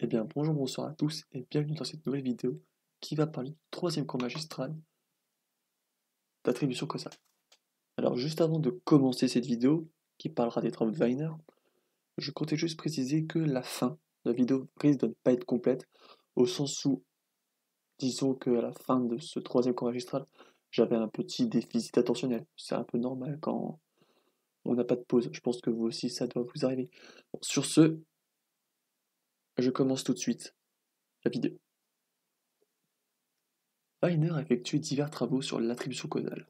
Eh bien, bonjour, bonsoir à tous et bienvenue dans cette nouvelle vidéo qui va parler du troisième cours magistral d'attribution causale. Alors, juste avant de commencer cette vidéo, qui parlera des travaux de Wiener, je comptais juste préciser que la fin de la vidéo risque de ne pas être complète, au sens où, disons qu'à la fin de ce troisième cours magistral, j'avais un petit déficit attentionnel. C'est un peu normal quand on n'a pas de pause. Je pense que vous aussi, ça doit vous arriver. Bon, sur ce, je commence tout de suite la vidéo. Wiener a effectué divers travaux sur l'attribution causale.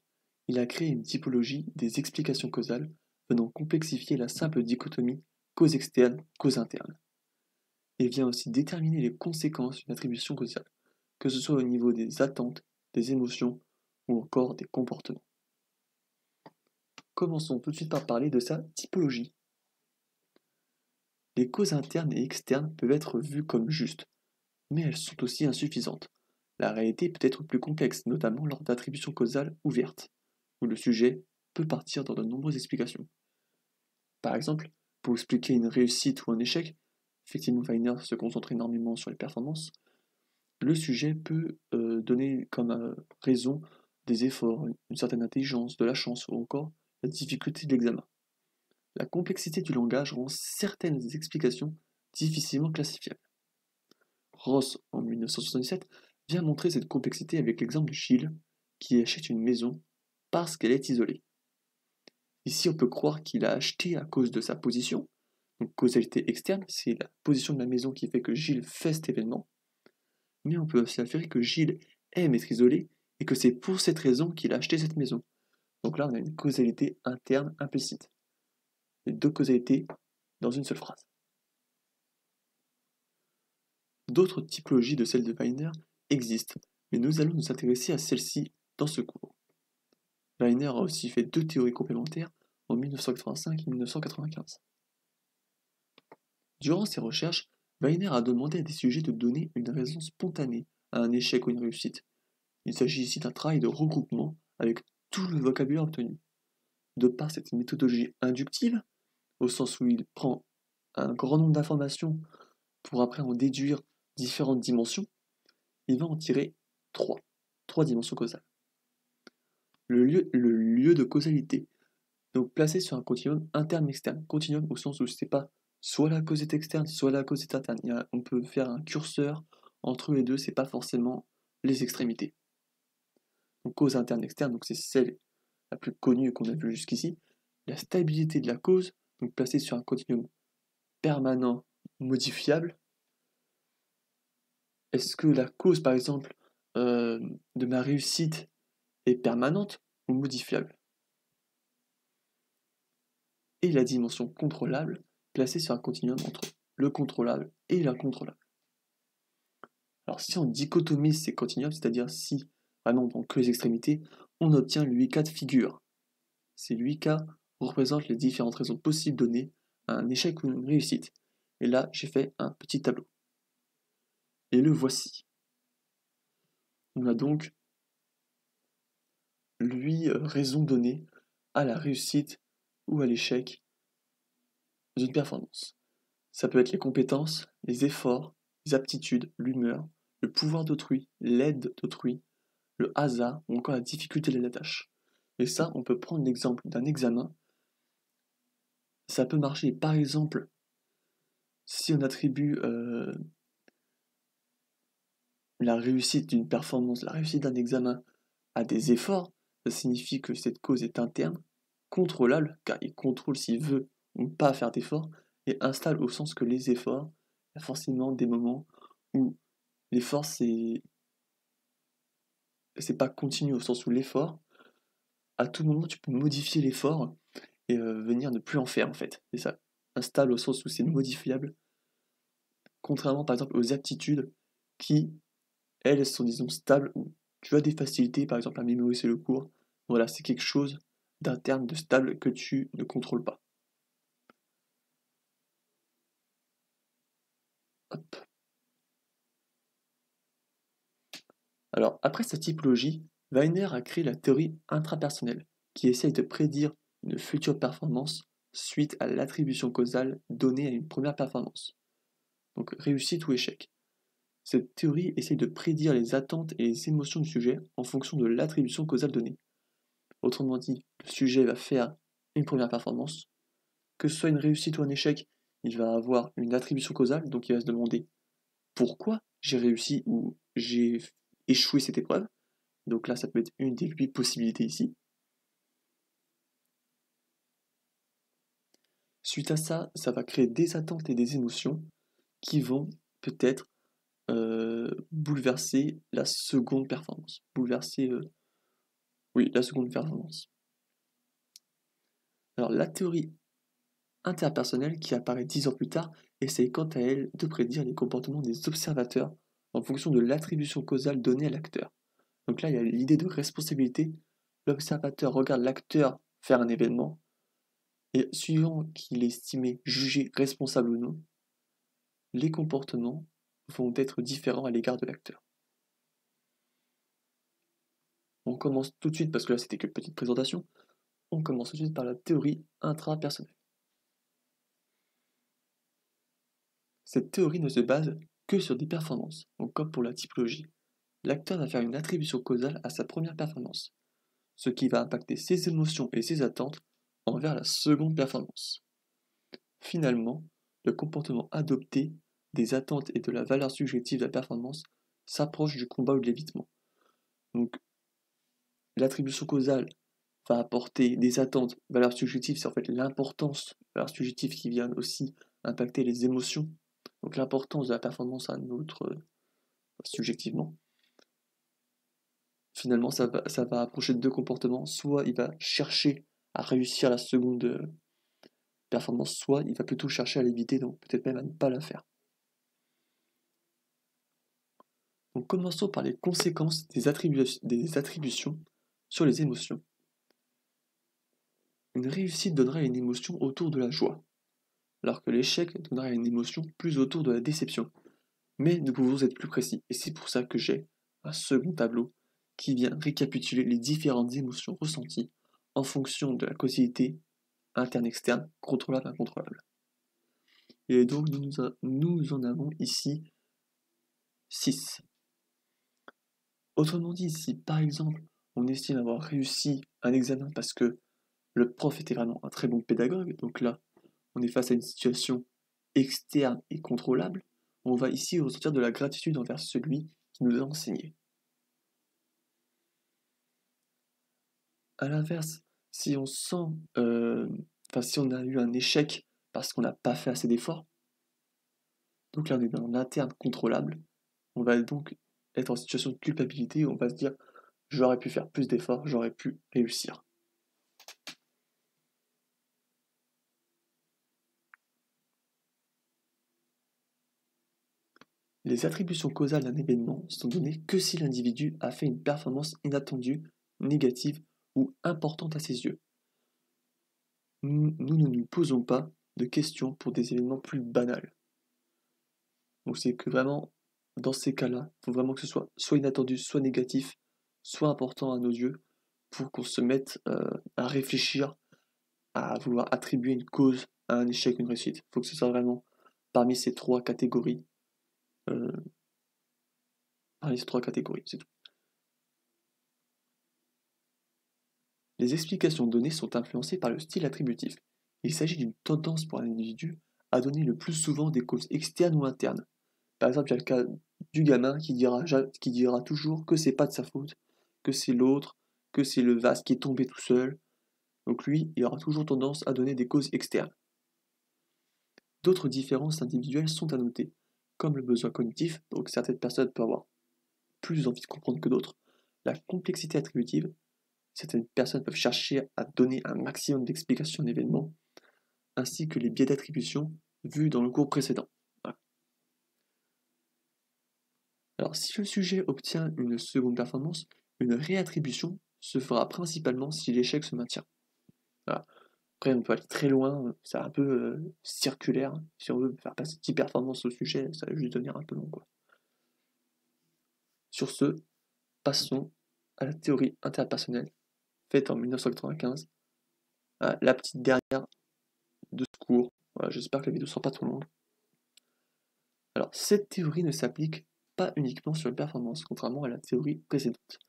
Il a créé une typologie des explications causales venant complexifier la simple dichotomie cause externe, cause interne. Il vient aussi déterminer les conséquences d'une attribution causale, que ce soit au niveau des attentes, des émotions ou encore des comportements. Commençons tout de suite par parler de sa typologie. Les causes internes et externes peuvent être vues comme justes, mais elles sont aussi insuffisantes. La réalité peut être plus complexe, notamment lors d'attributions causales ouvertes, où le sujet peut partir dans de nombreuses explications. Par exemple, pour expliquer une réussite ou un échec, effectivement Wiener se concentre énormément sur les performances, le sujet peut donner comme raison des efforts, une certaine intelligence, de la chance ou encore la difficulté de l'examen. La complexité du langage rend certaines explications difficilement classifiables. Ross, en 1977, vient montrer cette complexité avec l'exemple de Gilles, qui achète une maison parce qu'elle est isolée. Ici, on peut croire qu'il a acheté à cause de sa position. Donc, causalité externe, c'est la position de la maison qui fait que Gilles fait cet événement. Mais on peut aussi affirmer que Gilles aime être isolé et que c'est pour cette raison qu'il a acheté cette maison. Donc là, on a une causalité interne implicite. Les deux causalités dans une seule phrase. D'autres typologies de celles de Wiener existent, mais nous allons nous intéresser à celle-ci dans ce cours. Wiener a aussi fait deux théories complémentaires en 1985 et 1995. Durant ses recherches, Wiener a demandé à des sujets de donner une raison spontanée à un échec ou une réussite. Il s'agit ici d'un travail de regroupement avec tout le vocabulaire obtenu. De par cette méthodologie inductive, au sens où il prend un grand nombre d'informations pour après en déduire différentes dimensions, il va en tirer trois dimensions causales. Le lieu de causalité, donc placé sur un continuum interne-externe. Continuum au sens où c'est pas soit la cause est externe, soit la cause est interne. On peut faire un curseur entre les deux, c'est pas forcément les extrémités. Donc cause interne-externe, donc c'est celle la plus connue qu'on a vue jusqu'ici. La stabilité de la cause, donc placée sur un continuum permanent modifiable. Est-ce que la cause, par exemple, de ma réussite est permanente ou modifiable? Et la dimension contrôlable, placée sur un continuum entre le contrôlable et l'incontrôlable. Alors si on dichotomise ces continuums, c'est-à-dire si vraiment on prend que les extrémités, on obtient le 8 cas de figure. Ces 8 cas représentent les différentes raisons possibles données à un échec ou une réussite. Et là, j'ai fait un petit tableau. Et le voici. On a donc 8 raisons données à la réussite ou à l'échec d'une performance. Ça peut être les compétences, les efforts, les aptitudes, l'humeur, le pouvoir d'autrui, l'aide d'autrui, le hasard ou encore la difficulté de la tâche. Et ça, on peut prendre l'exemple d'un examen. Ça peut marcher, par exemple, si on attribue la réussite d'une performance, la réussite d'un examen à des efforts, ça signifie que cette cause est interne, contrôlable, car il contrôle s'il veut ou pas faire d'efforts, et instable au sens que les efforts, il y a forcément des moments où l'effort c'est pas continu au sens où l'effort, à tout moment tu peux modifier l'effort et venir ne plus en faire en fait. Et ça, instable au sens où c'est modifiable, contrairement par exemple aux aptitudes qui, elles, sont disons stables, où tu as des facilités par exemple à mémoriser le cours. Voilà, c'est quelque chose d'interne, de stable que tu ne contrôles pas. Hop. Alors, après cette typologie, Wiener a créé la théorie intrapersonnelle, qui essaye de prédire une future performance suite à l'attribution causale donnée à une première performance. donc réussite ou échec. Cette théorie essaye de prédire les attentes et les émotions du sujet en fonction de l'attribution causale donnée. Autrement dit, le sujet va faire une première performance, que ce soit une réussite ou un échec, il va avoir une attribution causale, donc il va se demander pourquoi j'ai réussi ou j'ai échoué cette épreuve. Donc là, ça peut être une des 8 possibilités ici. Suite à ça, ça va créer des attentes et des émotions qui vont peut-être bouleverser la seconde performance. Oui, la seconde performance. Alors la théorie interpersonnelle qui apparaît 10 ans plus tard essaye quant à elle de prédire les comportements des observateurs en fonction de l'attribution causale donnée à l'acteur. Donc là, il y a l'idée de responsabilité. L'observateur regarde l'acteur faire un événement et suivant qu'il est estimé, jugé responsable ou non, les comportements vont être différents à l'égard de l'acteur. On commence tout de suite, parce que là c'était que petite présentation, on commence tout de suite par la théorie intrapersonnelle. Cette théorie ne se base que sur des performances, donc comme pour la typologie. L'acteur va faire une attribution causale à sa première performance, ce qui va impacter ses émotions et ses attentes envers la seconde performance. Finalement, le comportement adopté des attentes et de la valeur subjective de la performance s'approche du combat ou de l'évitement. Donc, l'attribution causale va apporter des attentes, valeur subjective, c'est en fait l'importance, valeur subjective qui vient aussi impacter les émotions. Donc l'importance de la performance à notre subjectivement. Finalement, ça va approcher de deux comportements. Soit il va chercher à réussir la seconde performance, soit il va plutôt chercher à l'éviter, donc peut-être même à ne pas la faire. Donc commençons par les conséquences des attributions sur les émotions. Une réussite donnera une émotion autour de la joie, alors que l'échec donnera une émotion plus autour de la déception. Mais nous pouvons être plus précis, et c'est pour ça que j'ai un second tableau qui vient récapituler les différentes émotions ressenties en fonction de la causalité interne-externe, contrôlable-incontrôlable. Et donc nous en avons ici 6. Autrement dit, si par exemple on estime avoir réussi un examen parce que le prof était vraiment un très bon pédagogue, donc là on est face à une situation externe et contrôlable, on va ici ressentir de la gratitude envers celui qui nous a enseigné. A l'inverse, si on sent, si on a eu un échec parce qu'on n'a pas fait assez d'efforts, donc là on est dans l'interne contrôlable, on va donc être en situation de culpabilité, on va se dire j'aurais pu faire plus d'efforts, j'aurais pu réussir. Les attributions causales d'un événement sont données que si l'individu a fait une performance inattendue, négative ou importante à ses yeux. Nous ne nous posons pas de questions pour des événements plus banals. Donc c'est que vraiment, dans ces cas-là, il faut vraiment que ce soit inattendu, soit négatif, soit important à nos yeux, pour qu'on se mette à réfléchir, à vouloir attribuer une cause à un échec, une réussite. Il faut que ce soit vraiment parmi ces trois catégories. Euh, c'est tout. Les explications données sont influencées par le style attributif. Il s'agit d'une tendance pour un individu à donner le plus souvent des causes externes ou internes. Par exemple, il y a le cas du gamin qui dira toujours que c'est pas de sa faute, que c'est l'autre, que c'est le vase qui est tombé tout seul. Donc lui, il aura toujours tendance à donner des causes externes. D'autres différences individuelles sont à noter, comme le besoin cognitif, donc certaines personnes peuvent avoir plus envie de comprendre que d'autres, la complexité attributive, certaines personnes peuvent chercher à donner un maximum d'explications d'événements, ainsi que les biais d'attribution vus dans le cours précédent. Voilà. Alors, si le sujet obtient une seconde performance, une réattribution se fera principalement si l'échec se maintient. Voilà. Après, on peut aller très loin, c'est un peu circulaire. Si on veut faire passer 10 performances au sujet, ça va juste devenir un peu long, quoi. Sur ce, passons à la théorie interpersonnelle, faite en 1995. La petite dernière de ce cours. Voilà, j'espère que la vidéo ne sera pas trop longue. Alors, cette théorie ne s'applique pas uniquement sur les performances, contrairement à la théorie précédente.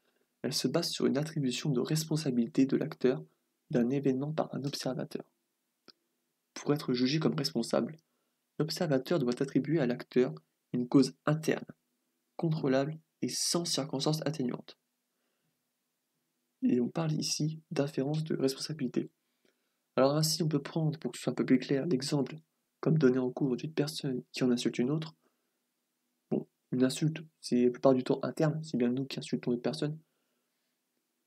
Elle se base sur une attribution de responsabilité de l'acteur d'un événement par un observateur. Pour être jugé comme responsable, l'observateur doit attribuer à l'acteur une cause interne, contrôlable et sans circonstances atténuantes. Et on parle ici d'inférence de responsabilité. Alors ainsi, on peut prendre, pour que ce soit un peu plus clair, l'exemple comme donné en cours d'une personne qui en insulte une autre. Bon, une insulte, c'est la plupart du temps interne, c'est bien nous qui insultons une personne.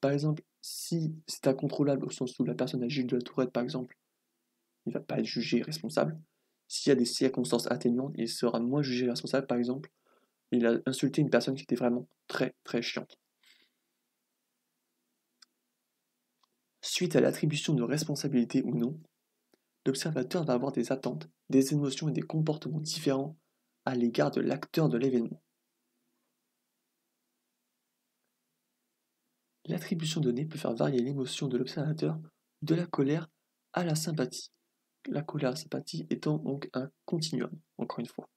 Par exemple, si c'est incontrôlable au sens où la personne a Gilles de la Tourette, par exemple, il ne va pas être jugé responsable. S'il y a des circonstances atténuantes, il sera moins jugé responsable, par exemple, il a insulté une personne qui était vraiment très très chiante. Suite à l'attribution de responsabilité ou non, l'observateur va avoir des attentes, des émotions et des comportements différents à l'égard de l'acteur de l'événement. L'attribution donnée peut faire varier l'émotion de l'observateur de la colère à la sympathie. La colère et la sympathie étant donc un continuum, encore une fois.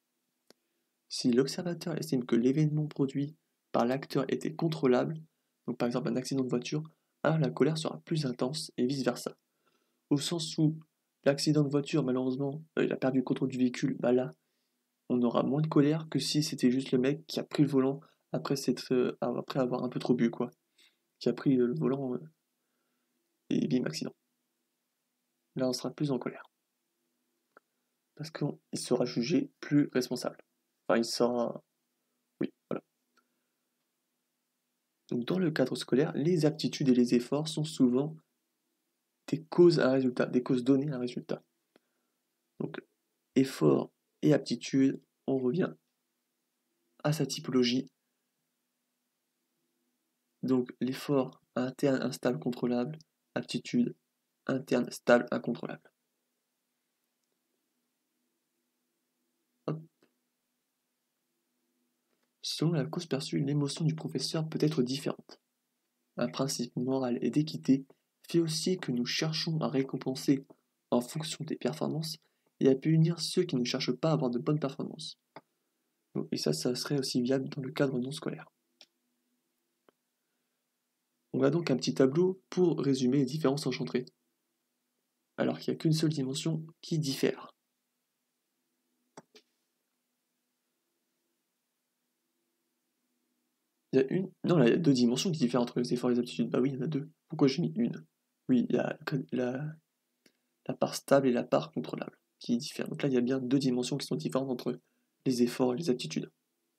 Si l'observateur estime que l'événement produit par l'acteur était contrôlable, donc par exemple un accident de voiture, alors la colère sera plus intense et vice-versa. Au sens où l'accident de voiture, malheureusement, il a perdu le contrôle du véhicule, bah là, on aura moins de colère que si c'était juste le mec qui a pris le volant après avoir un peu trop bu, quoi. Qui a pris le volant et bim, accident. Là, on sera plus en colère. Parce qu'il sera jugé plus responsable. Enfin, il sera... Oui, voilà. Donc, dans le cadre scolaire, les aptitudes et les efforts sont souvent des causes à un résultat, des causes données à un résultat. Donc, effort et aptitude, on revient à sa typologie. Donc, l'effort interne instable contrôlable, aptitude interne stable incontrôlable. Hop. Selon la cause perçue, l'émotion du professeur peut être différente. Un principe moral et d'équité fait aussi que nous cherchons à récompenser en fonction des performances et à punir ceux qui ne cherchent pas à avoir de bonnes performances. Et ça serait aussi viable dans le cadre non scolaire. On a donc un petit tableau pour résumer les différences engendrées, alors qu'il n'y a qu'une seule dimension qui diffère. Il y a une... Non, là, il y a deux dimensions qui diffèrent entre les efforts et les aptitudes. Bah oui, il y en a deux. Pourquoi j'ai mis une? Oui, il y a la part stable et la part contrôlable qui diffèrent. Donc là, il y a bien deux dimensions qui sont différentes entre les efforts et les aptitudes.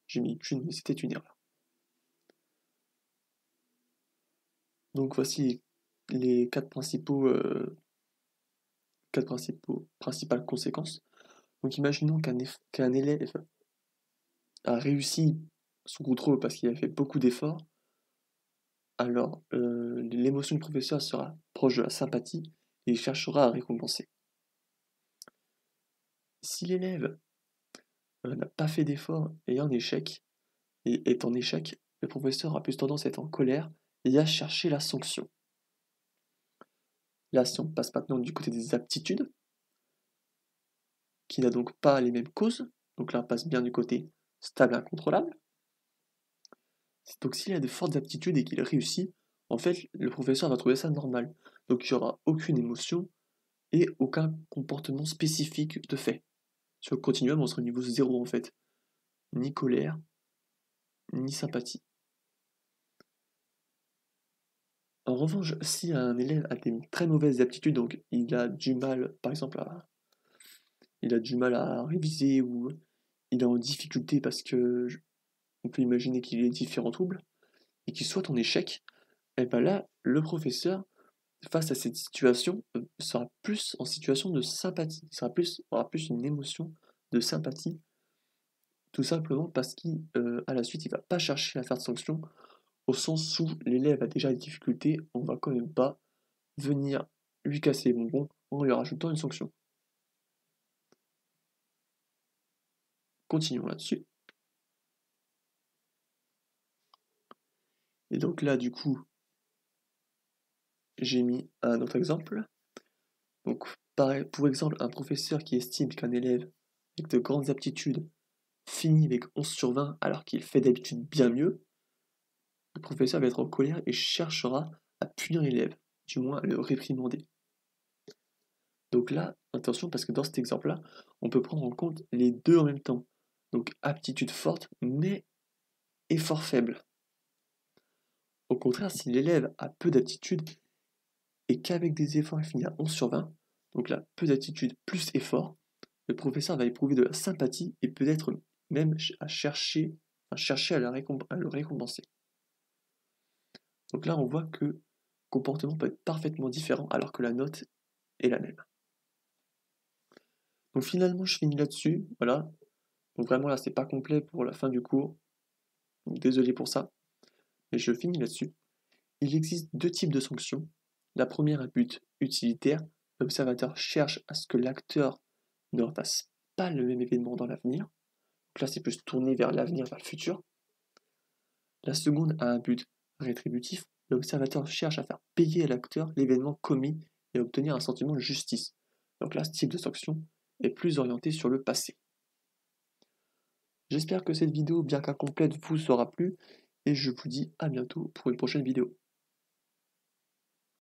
J'ai mis qu'une, mais c'était une erreur. Donc voici les principales conséquences. Donc imaginons qu'un élève a réussi son contrôle parce qu'il a fait beaucoup d'efforts. Alors l'émotion du professeur sera proche de la sympathie et il cherchera à récompenser. Si l'élève n'a pas fait d'efforts et est en échec, le professeur aura plus tendance à être en colère et à chercher la sanction. Là, si on passe maintenant du côté des aptitudes, qui n'a donc pas les mêmes causes, donc là on passe bien du côté stable et incontrôlable. Donc s'il a de fortes aptitudes et qu'il réussit, en fait le professeur va trouver ça normal. Donc il n'y aura aucune émotion et aucun comportement spécifique de fait. Sur le continuum, on sera au niveau 0 en fait. Ni colère, ni sympathie. En revanche, si un élève a des très mauvaises aptitudes, donc il a du mal, par exemple, il a du mal à réviser ou il est en difficulté parce que on peut imaginer qu'il ait différents troubles et qu'il soit en échec, et bien là, le professeur, face à cette situation, sera plus en situation de sympathie, aura plus une émotion de sympathie, tout simplement parce qu'à la suite, il va pas chercher à faire de sanction, au sens où l'élève a déjà des difficultés, on va quand même pas venir lui casser les bonbons en lui rajoutant une sanction. Continuons là-dessus. Et donc là, du coup, j'ai mis un autre exemple. Donc, pour exemple, un professeur qui estime qu'un élève avec de grandes aptitudes finit avec 11 sur 20 alors qu'il fait d'habitude bien mieux, le professeur va être en colère et cherchera à punir l'élève, du moins à le réprimander. Donc là, attention parce que dans cet exemple-là, on peut prendre en compte les deux en même temps. Donc aptitude forte, mais effort faible. Au contraire, si l'élève a peu d'aptitude et qu'avec des efforts il finit à 11 sur 20, donc là, peu d'aptitude plus effort, le professeur va éprouver de la sympathie et peut-être même à chercher à le récompenser. Donc là, on voit que le comportement peut être parfaitement différent alors que la note est la même. Donc finalement, je finis là-dessus, voilà. Donc vraiment là, c'est pas complet pour la fin du cours. Donc désolé pour ça, mais je finis là-dessus. Il existe deux types de sanctions. La première à but utilitaire, l'observateur cherche à ce que l'acteur ne refasse pas le même événement dans l'avenir. Donc là, c'est plus tourné vers l'avenir, vers le futur. La seconde a un but rétributif, l'observateur cherche à faire payer à l'acteur l'événement commis et à obtenir un sentiment de justice. Donc là, ce type de sanction est plus orienté sur le passé. J'espère que cette vidéo, bien qu'incomplète, vous aura plu, et je vous dis à bientôt pour une prochaine vidéo.